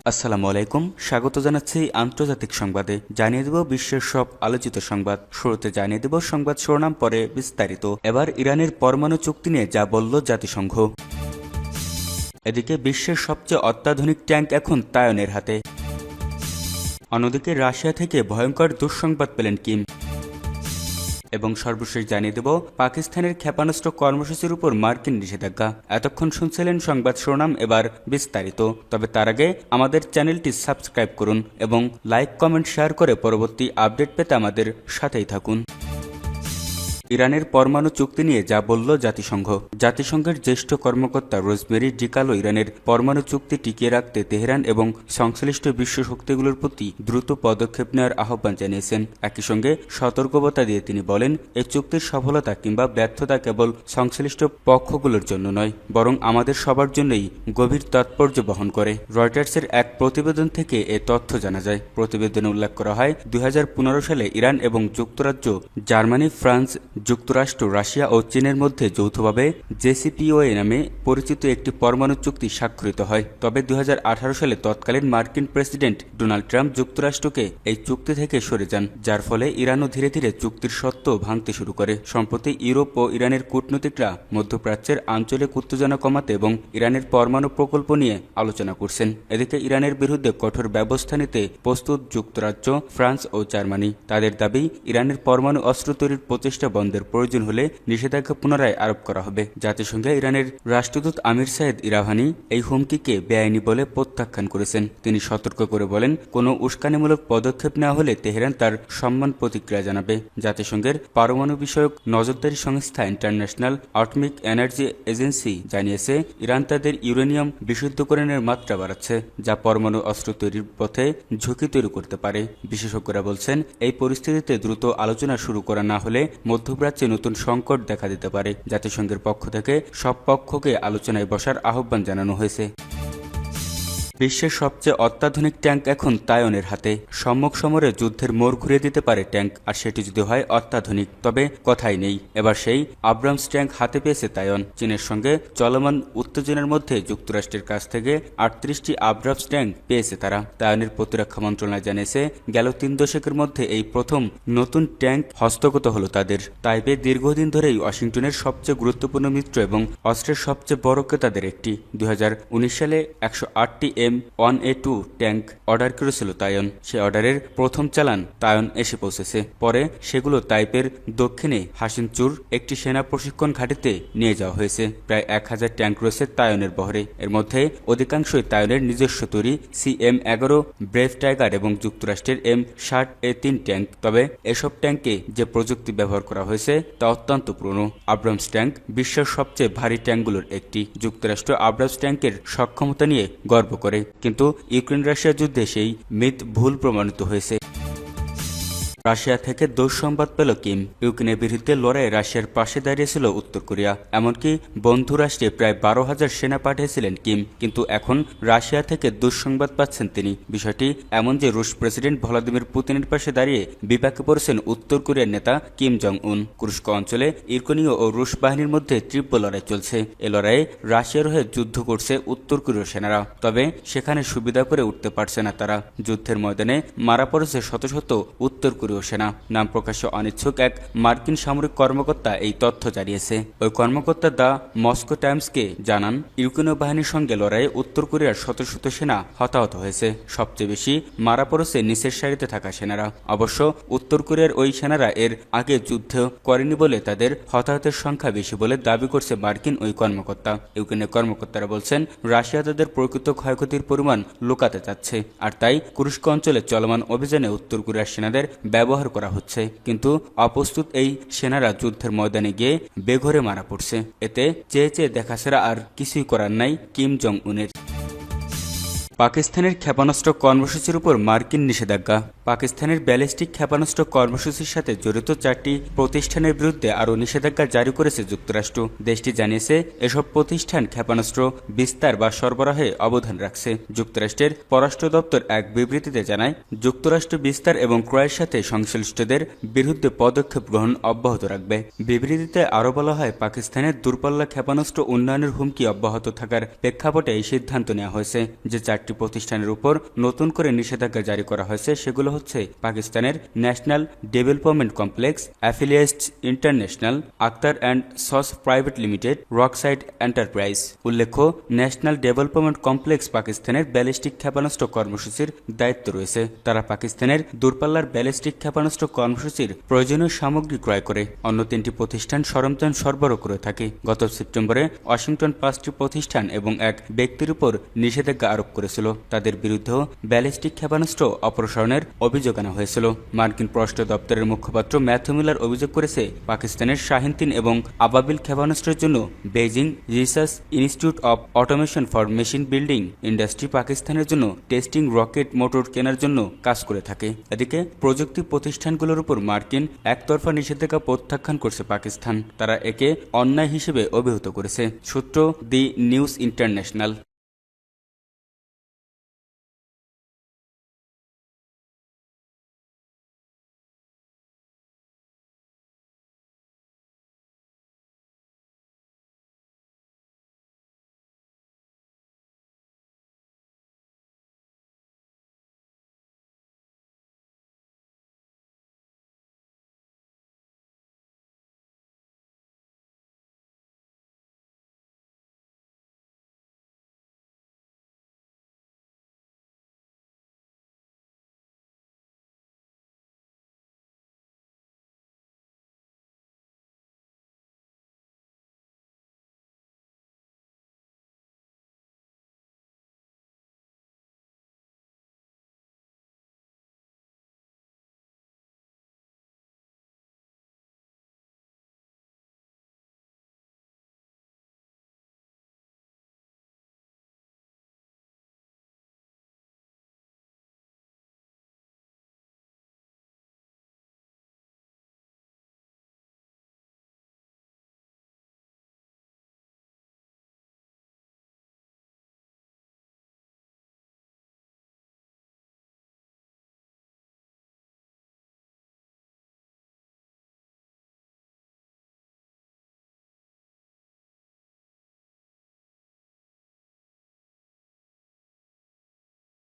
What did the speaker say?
আসসালামু আলাইকুম, স্বাগত জানাচ্ছি আন্তর্জাতিক সংবাদে। জানিয়ে দেব বিশ্বের সব আলোচিত সংবাদ। শুরুতে জানিয়ে দেব সংবাদ শিরোনাম, পরে বিস্তারিত। এবার ইরানের পরমাণু চুক্তি নিয়ে যা বলল জাতিসংঘ। এদিকে বিশ্বের সবচেয়ে অত্যাধুনিক ট্যাঙ্ক এখন তাইওয়ানের হাতে। অন্যদিকে রাশিয়া থেকে ভয়ঙ্কর দুঃসংবাদ পেলেন কিম। এবং সর্বশেষ জানিয়ে দেব পাকিস্তানের ক্ষেপণাস্ত্র কর্মসূচির উপর মার্কিন নিষেধাজ্ঞা। এতক্ষণ শুনছিলেন সংবাদ শিরোনাম, এবার বিস্তারিত। তবে তার আগে আমাদের চ্যানেলটি সাবস্ক্রাইব করুন এবং লাইক, কমেন্ট, শেয়ার করে পরবর্তী আপডেট পেতে আমাদের সাথেই থাকুন। ইরানের পরমাণু চুক্তি নিয়ে যা বলল জাতিসংঘ। জাতিসংঘের জ্যেষ্ঠ কর্মকর্তা রোজমেরি ডিকালো ইরানের পরমাণু চুক্তি টিকিয়ে রাখতে তেহরান এবং সংশ্লিষ্ট বিশ্ব শক্তিগুলোর প্রতি দ্রুত পদক্ষেপ নেওয়ার আহ্বান জানিয়েছেন। একই সঙ্গে সতর্কবার্তা দিয়ে তিনি বলেন, এই চুক্তির সফলতা কিংবা ব্যর্থতা কেবল সংশ্লিষ্ট পক্ষগুলোর জন্য নয়, বরং আমাদের সবার জন্যই গভীর তাৎপর্য বহন করে। রয়টার্সের এক প্রতিবেদন থেকে এ তথ্য জানা যায়। প্রতিবেদনে উল্লেখ করা হয়, 2015 সালে ইরান এবং যুক্তরাজ্য, জার্মানি, ফ্রান্স, যুক্তরাষ্ট্র, রাশিয়া ও চীনের মধ্যে যৌথভাবে জেসিপিওএ নামে পরিচিত একটি পরমাণু চুক্তি স্বাক্ষরিত হয়। তবে 2018 সালে তৎকালীন মার্কিন প্রেসিডেন্ট ডোনাল্ড ট্রাম্প যুক্তরাষ্ট্রকে এই চুক্তি থেকে সরে যান, যার ফলে ইরানও ধীরে ধীরে চুক্তির শর্ত ভাঙতে শুরু করে। সম্প্রতি ইউরোপ ও ইরানের কূটনীতিকরা মধ্যপ্রাচ্যের আঞ্চলিক উত্তেজনা কমাতে এবং ইরানের পরমাণু প্রকল্প নিয়ে আলোচনা করছেন। এদিকে ইরানের বিরুদ্ধে কঠোর ব্যবস্থা নিতে প্রস্তুত যুক্তরাজ্য, ফ্রান্স ও জার্মানি। তাদের দাবি, ইরানের পরমাণু অস্ত্র তৈরির প্রচেষ্টা বন্ধের প্রয়োজন হলে নিষেধাজ্ঞা পুনরায় আরোপ করা হবে। জাতিসংঘে ইরানের রাষ্ট্রদূত আমির সাইদ ইরাভানি এই হুমকিকে বেআইনি বলে প্রত্যাখ্যান করেছেন। তিনি সতর্ক করে বলেন, কোনো উস্কানিমূলক পদক্ষেপ নেওয়া হলে তেহরান তার সম্মান প্রতিক্রিয়া জানাবে। জাতিসংঘের পারমাণু বিষয়ক নজরদারি সংস্থা ইন্টারন্যাশনাল অ্যাটমিক এনার্জি এজেন্সি জানিয়েছে, ইরান তাদের ইউরেনিয়াম বিশুদ্ধকরণের মাত্রা বাড়াচ্ছে, যা পরমাণু অস্ত্র তৈরির পথে ঝুঁকি তৈরি করতে পারে। বিশেষজ্ঞরা বলছেন, এই পরিস্থিতিতে দ্রুত আলোচনা শুরু করা না হলে মধ্যপ্রাচ্যে নতুন সংকট দেখা দিতে পারে। জাতিসংঘের পক্ষ থেকে সব পক্ষকে আলোচনায় বসার আহ্বান জানানো হয়েছে। বিশ্বের সবচেয়ে অত্যাধুনিক ট্যাঙ্ক এখন তাইওয়ানের হাতে। সম্মুখ সমরে যুদ্ধের মোড় ঘুরিয়ে দিতে পারে ট্যাঙ্ক, আর সেটি যদি হয় অত্যাধুনিক, তবে কথাই নেই। এবার সেই আব্রামস ট্যাঙ্ক হাতে পেয়েছে তাইওয়ান। চীনের সঙ্গে চলমান উত্তেজনার মধ্যে যুক্তরাষ্ট্রের কাছ থেকে 38টি আব্রামস ট্যাঙ্ক পেয়েছে তারা। তাইওয়ানের প্রতিরক্ষা মন্ত্রণালয় জানিয়েছে, গেল 3 দশকের মধ্যে এই প্রথম নতুন ট্যাঙ্ক হস্তগত হলো তাদের। তাইপে দীর্ঘদিন ধরেই ওয়াশিংটনের সবচেয়ে গুরুত্বপূর্ণ মিত্র এবং অস্ত্রের সবচেয়ে বড় ক্রেতাদের একটি। 2019 সালে 108টি M1A2 ট্যাঙ্ক অর্ডার করেছিল তাইওয়ান। সে অর্ডারের প্রথম চালান তাইওয়ান এসে পৌঁছেছে। পরে সেগুলো তাইপের দক্ষিণে হাসিনচুর একটি সেনা প্রশিক্ষণ ঘাঁটিতে নিয়ে যাওয়া হয়েছে। প্রায় 1000 ট্যাঙ্ক রয়েছে তাইওয়ানের বহরে। এর মধ্যে অধিকাংশই তাইওয়ানের নিজস্ব তৈরি CM-11 ব্রেভ টাইগার এবং যুক্তরাষ্ট্রের M60A3 ট্যাঙ্ক। তবে এসব ট্যাঙ্কে যে প্রযুক্তি ব্যবহার করা হয়েছে তা অত্যন্ত পুরনো। আব্রামস ট্যাঙ্ক বিশ্বের সবচেয়ে ভারী ট্যাঙ্কগুলোর একটি। যুক্তরাষ্ট্র আব্রামস ট্যাঙ্কের সক্ষমতা নিয়ে গর্ব করে, কিন্তু ইউক্রেন রাশিয়া যুদ্ধে সেই মিথ ভুল প্রমাণিত হয়েছে। রাশিয়া থেকে দুঃসংবাদ পেল কিম। ইউক্রেনের বিরুদ্ধে লড়াইয়ে রাশিয়ার পাশে দাঁড়িয়েছিল উত্তর কোরিয়া। এমনকি বন্ধু রাষ্ট্রে প্রায় 12,000 সেনা পাঠিয়েছিলেন কিম, কিন্তু এখন রাশিয়া থেকে দুঃসংবাদ পাচ্ছেন তিনি। বিষয়টি এমন যে রুশ প্রেসিডেন্ট ভ্লাদিমির পুতিনের পাশে দাঁড়িয়ে বিপাকে পড়েছেন উত্তর কোরিয়ার নেতা কিম জং উন। কুরস্ক অঞ্চলে ইউক্রেনীয় ও রুশ বাহিনীর মধ্যে তীব্র লড়াই চলছে। এ লড়াইয়ে রাশিয়ার হয়ে যুদ্ধ করছে উত্তর কোরীয় সেনারা, তবে সেখানে সুবিধা করে উঠতে পারছে না তারা। যুদ্ধের ময়দানে মারা পড়েছে শত শত উত্তর কোরীয় সেনা। নাম প্রকাশে অনিচ্ছুক এক মার্কিন সামরিক কর্মকর্তা এই তথ্য জানিয়েছে। ওই কর্মকর্তা দ্য মস্কো টাইমসকে জানান, ইউক্রেনীয় বাহিনীর সঙ্গে লড়াইয়ে উত্তর কোরিয়ার শত শত সেনা হতাহত হয়েছে। সবচেয়ে বেশি মারা পড়েছে নিচের সারিতে থাকা সেনারা। অবশ্য উত্তর কোরিয়ার ওই সেনারা এর আগে যুদ্ধ করেনি বলে তাদের হতাহতের সংখ্যা বেশি বলে দাবি করছে মার্কিন ওই কর্মকর্তা। ইউক্রেনের কর্মকর্তারা বলছেন, রাশিয়া তাদের প্রকৃত ক্ষয়ক্ষতির পরিমাণ লুকাতে চাচ্ছে, আর তাই কুরস্ক অঞ্চলে চলমান অভিযানে উত্তর কোরিয়ার সেনাদের ব্যবহার করা হচ্ছে। কিন্তু অপ্রস্তুত এই সেনারা যুদ্ধের ময়দানে গিয়ে বেঘরে মারা পড়ছে। এতে চেয়ে চেয়ে দেখা ছাড়া আর কিছুই করার নাই কিম জং উনের। পাকিস্তানের ক্ষেপণাস্ত্র কর্মসূচির উপর মার্কিন নিষেধাজ্ঞা। পাকিস্তানের ব্যালিস্টিক ক্ষেপণাস্ত্র কর্মসূচির সাথে জড়িত 4টি প্রতিষ্ঠানের বিরুদ্ধে আরও নিষেধাজ্ঞা জারি করেছে যুক্তরাষ্ট্র। দেশটি জানিয়েছে, এসব প্রতিষ্ঠান ক্ষেপণাস্ত্র বিস্তার বা সরবরাহে অবদান রাখছে। যুক্তরাষ্ট্রের পররাষ্ট্র দপ্তর এক বিবৃতিতে জানায়, যুক্তরাষ্ট্র বিস্তার এবং ক্রয়ের সাথে সংশ্লিষ্টদের বিরুদ্ধে পদক্ষেপ গ্রহণ অব্যাহত রাখবে। বিবৃতিতে আরও বলা হয়, পাকিস্তানের দূরপাল্লা ক্ষেপণাস্ত্র উন্নয়নের হুমকি অব্যাহত থাকার প্রেক্ষাপটে এই সিদ্ধান্ত নেওয়া হয়েছে যে 4টি 4টি প্রতিষ্ঠানের উপর নতুন করে নিষেধাজ্ঞা জারি করা হয়েছে। সেগুলো হচ্ছে পাকিস্তানের national development complex, affiliates international, Akhtar and সস প্রাইভেট লিমিটেড, রকসাইড এন্টারপ্রাইজ। উল্লেখ্য, ন্যাশনাল ডেভেলপমেন্ট কমপ্লেক্স পাকিস্তানের ব্যালিস্টিক ক্ষেপণাস্ত্র কর্মসূচির দায়িত্ব রয়েছে। তারা পাকিস্তানের দূরপাল্লার ব্যালিস্টিক ক্ষেপণাস্ত্র কর্মসূচির প্রয়োজনীয় সামগ্রী ক্রয় করে। অন্য 3টি প্রতিষ্ঠান সরঞ্জাম সরবরাহ করে থাকে। গত সেপ্টেম্বরে ওয়াশিংটন 5টি প্রতিষ্ঠান এবং এক ব্যক্তির উপর নিষেধাজ্ঞা আরোপ করেছিল। তাদের বিরুদ্ধেও ব্যালিস্টিক ক্ষেপণাস্ত্র অপসারণের অভিযোগ আনা হয়েছিল। মার্কিন পররাষ্ট্র দপ্তরের মুখপাত্র ম্যাথু মিলার অভিযোগ করেছে, পাকিস্তানের শাহিন 3 এবং আবাবিল ক্ষেপণাস্ত্রের জন্য Beijing research institute of automation for machine building industry পাকিস্তানের জন্য টেস্টিং রকেট মোটর কেনার জন্য কাজ করে থাকে। এদিকে প্রযুক্তি প্রতিষ্ঠানগুলোর উপর মার্কিন একতরফা নিষেধাজ্ঞা প্রত্যাখ্যান করছে পাকিস্তান। তারা একে অন্যায় হিসেবে অভিহিত করেছে। সূত্র দি নিউজ ইন্টারন্যাশনাল।